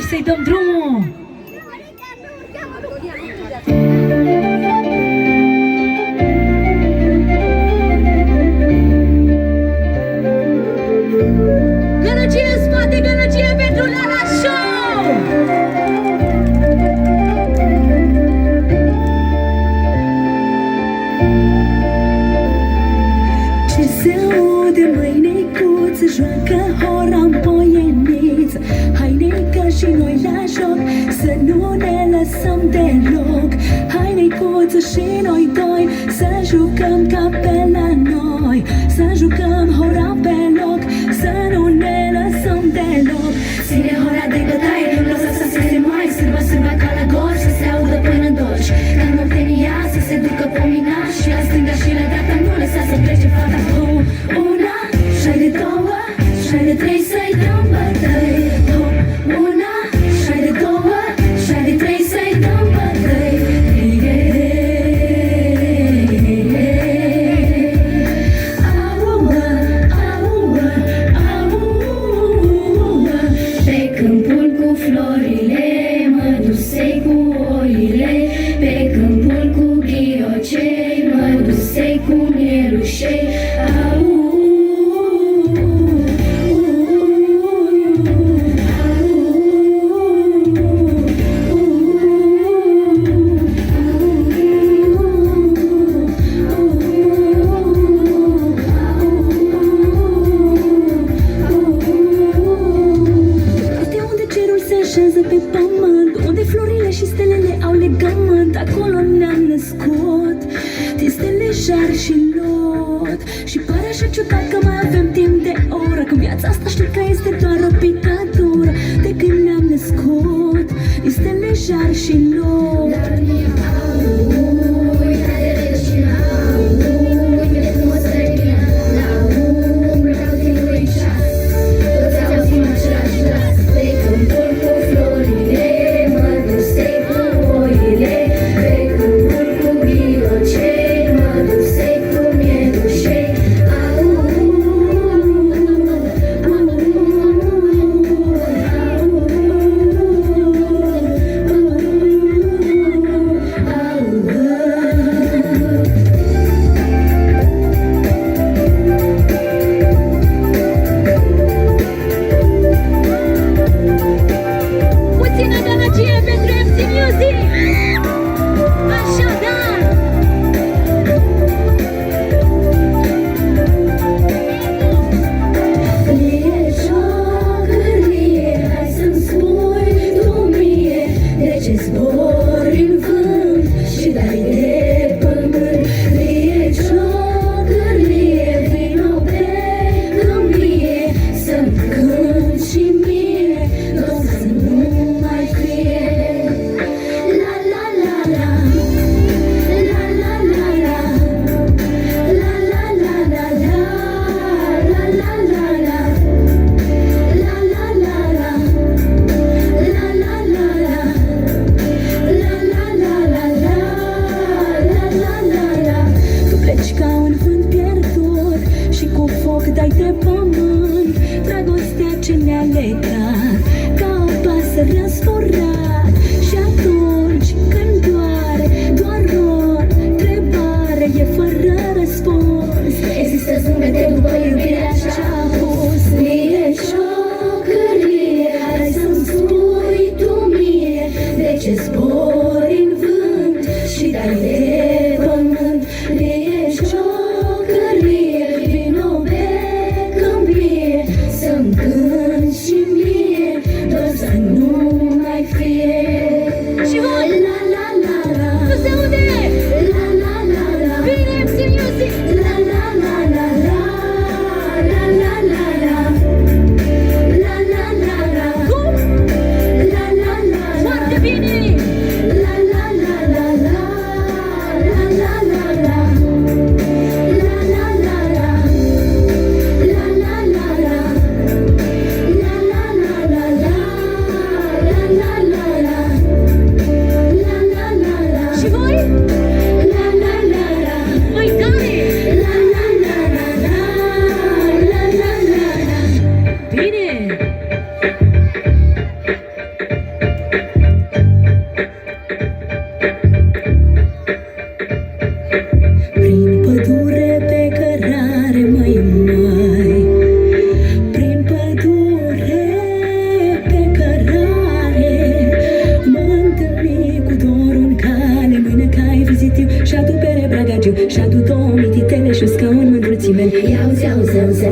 să-i dăm drumul! Gălăgie în spate, gălăgie pentru Lala Show! Ce se aude, măi, necuță, joacă hora în poieniță. Hai, necă, și noi la joc, să nu ne lăsăm deloc. Hai, necuță, și noi doi, să jucăm ca pe la noi. Să jucăm hora pe loc, să nu ne lăsăm deloc. Ține hora de bătaie, nu lăsa să se mai sârba, sârba ca la gol, să se audă până în doci. Ca montenia să se ducă pomina, și la stânga și la dreapta nu lăsa să plece fata. Una, și de două, și de trei, să-i dăm bătăi. Una, și de două, și de trei, să-i dăm bătăi. Pe câmpul cu florile, mădusei cu oile. Pe câmpul cu ghiocei, mădusei cu mielușei. Pe pământ, unde florile și stelele au legământ, acolo ne-am născut, din stele, jar și lot. Și pare așa ciudat că mai avem timp de oră, că viața asta știi că este doar o picătură. De când ne-am născut, din stele, jar și lot.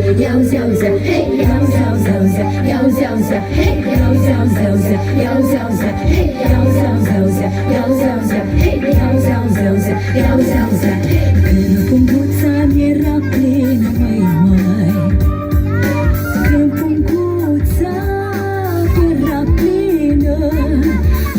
摇摇摇，嘿，摇摇摇摇，摇摇摇，嘿，摇摇摇摇，摇摇摇，嘿，摇摇摇摇，摇摇摇，嘿，摇摇摇摇，摇摇摇。Câmpul guța mi-era plină, măi, măi. Câmpul guța mi-era plină.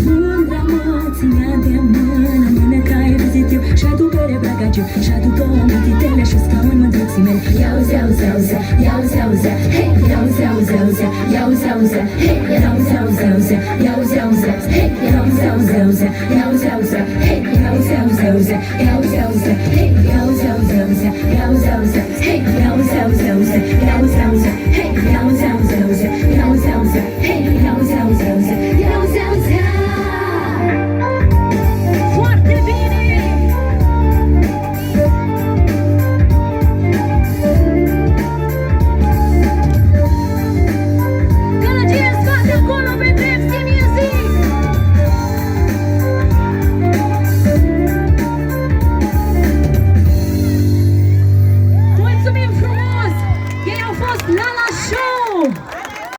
Mândra mă ținea de mână, mână ca ai vizit eu și adu bere bragagiu și adu două mititele și scaun mândruții mele. Iau zeau zeau zea, iau zeau zea, hei, iau zeau zeau zea, iau zeau zea, hei, iau zeau zeau zea, iau zeau zea, hei, iau zeau zeau zea, iau zeau zea, hei, iau zeau zeau zea, iau zeau zea, hei, iau zeau zeau zea, iau zeau zea, hei, iau